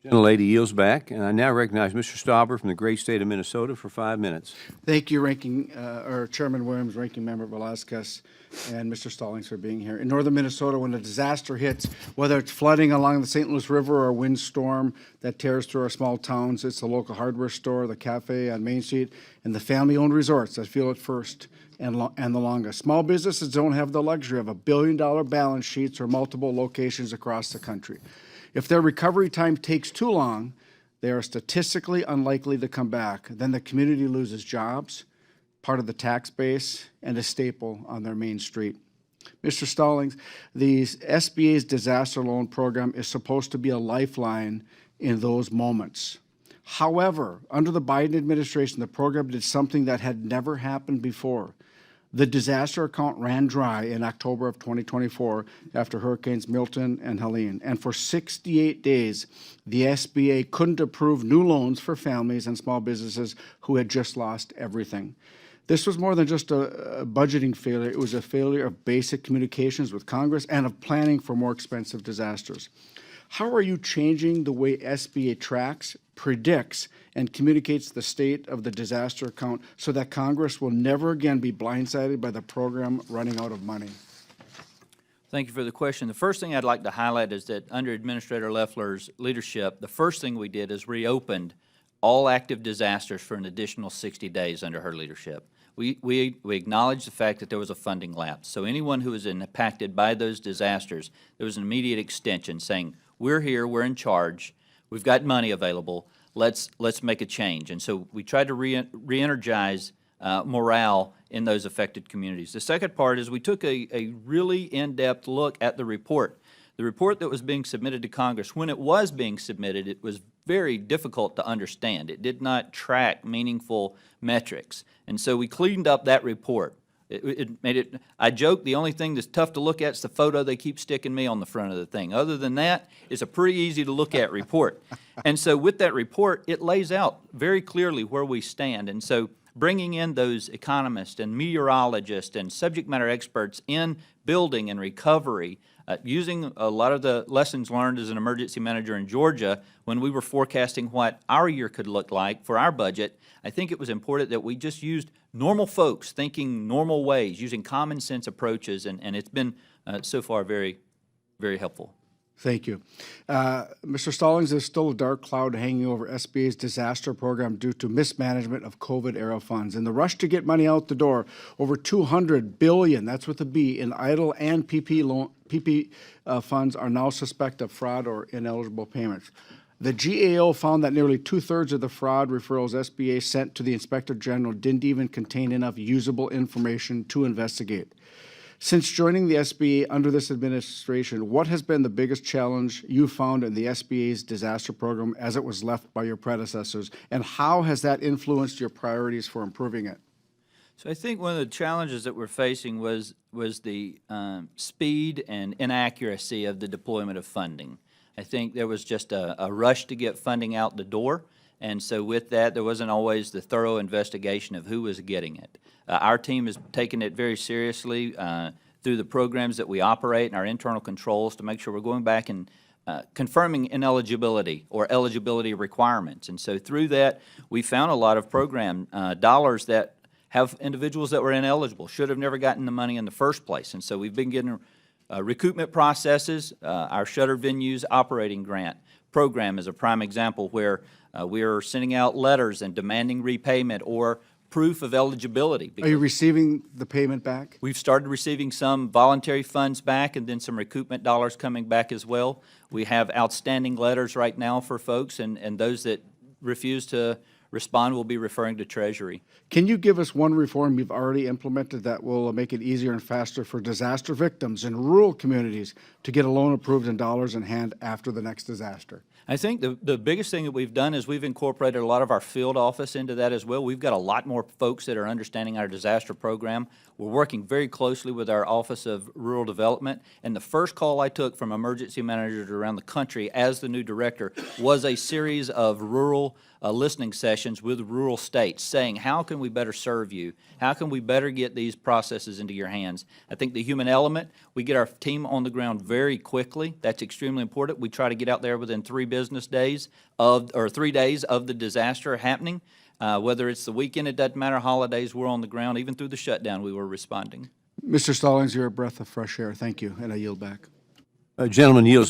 Gentlelady yields back, and I now recognize Mr. Stauber from the great state of Minnesota for 5 minutes. Thank you, Chairman Williams, Ranking Member Velasquez, and Mr. Stallings for being here. In northern Minnesota, when a disaster hits, whether it's flooding along the St. Louis River or a windstorm that tears through our small towns, it's the local hardware store, the cafe on Main Street, and the family-owned resorts that feel it first and the longest. Small businesses don't have the luxury of $1 billion balance sheets or multiple locations across the country. If their recovery time takes too long, they are statistically unlikely to come back. Then the community loses jobs, part of the tax base, and a staple on their main street. Mr. Stallings, the SBA's disaster loan program is supposed to be a lifeline in those moments. However, under the Biden administration, the program did something that had never happened before. The disaster account ran dry in October of 2024 after Hurricanes Milton and Helene. And for 68 days, the SBA couldn't approve new loans for families and small businesses who had just lost everything. This was more than just a budgeting failure. It was a failure of basic communications with Congress and of planning for more expensive disasters. How are you changing the way SBA tracks, predicts, and communicates the state of the disaster account so that Congress will never again be blindsided by the program running out of money? Thank you for the question. The first thing I'd like to highlight is that under Administrator Loeffler's leadership, the first thing we did is reopened all active disasters for an additional 60 days under her leadership. We acknowledged the fact that there was a funding lapse. So anyone who was impacted by those disasters, there was an immediate extension saying, we're here, we're in charge, we've got money available, let's make a change. And so we tried to re-energize morale in those affected communities. The second part is we took a really in-depth look at the report. The report that was being submitted to Congress, when it was being submitted, it was very difficult to understand. It did not track meaningful metrics. And so we cleaned up that report. It made it, I joke, the only thing that's tough to look at is the photo they keep sticking me on the front of the thing. Other than that, it's a pretty easy to look at report. And so with that report, it lays out very clearly where we stand. And so bringing in those economists and meteorologists and subject matter experts in building and recovery, using a lot of the lessons learned as an emergency manager in Georgia when we were forecasting what our year could look like for our budget, I think it was important that we just used normal folks thinking normal ways, using common sense approaches, and it's been so far very, very helpful. Thank you. Mr. Stallings, there's still a dark cloud hanging over SBA's disaster program due to mismanagement of COVID-era funds. In the rush to get money out the door, over $200 billion, that's with a B, in idle and PP funds are now suspect of fraud or ineligible payments. The GAO found that nearly 2/3 of the fraud referrals SBA sent to the Inspector General didn't even contain enough usable information to investigate. Since joining the SBA under this administration, what has been the biggest challenge you found in the SBA's disaster program as it was left by your predecessors, and how has that influenced your priorities for improving it? So I think one of the challenges that we're facing was the speed and inaccuracy of the deployment of funding. I think there was just a rush to get funding out the door, and so with that, there wasn't always the thorough investigation of who was getting it. Our team has taken it very seriously through the programs that we operate and our internal controls to make sure we're going back and confirming ineligibility or eligibility requirements. And so through that, we found a lot of program dollars that have individuals that were ineligible, should have never gotten the money in the first place. And so we've been getting recoupment processes. Our Shuttered Venues Operating Grant program is a prime example where we are sending out letters and demanding repayment or proof of eligibility. Are you receiving the payment back? We've started receiving some voluntary funds back and then some recoupment dollars coming back as well. We have outstanding letters right now for folks, and those that refuse to respond will be referring to Treasury. Can you give us one reform you've already implemented that will make it easier and faster for disaster victims in rural communities to get a loan approved and dollars in hand after the next disaster? I think the biggest thing that we've done is we've incorporated a lot of our field office into that as well. We've got a lot more folks that are understanding our disaster program. We're working very closely with our Office of Rural Development, and the first call I took from emergency managers around the country as the new director was a series of rural listening sessions with rural states, saying, how can we better serve you? How can we better get these processes into your hands? I think the human element, we get our team on the ground very quickly. That's extremely important. We try to get out there within 3 business days or 3 days of the disaster happening. Whether it's the weekend, it doesn't matter, holidays, we're on the ground. Even through the shutdown, we were responding. Mr. Stallings, you're a breath of fresh air. Thank you, and I yield back. Gentleman yields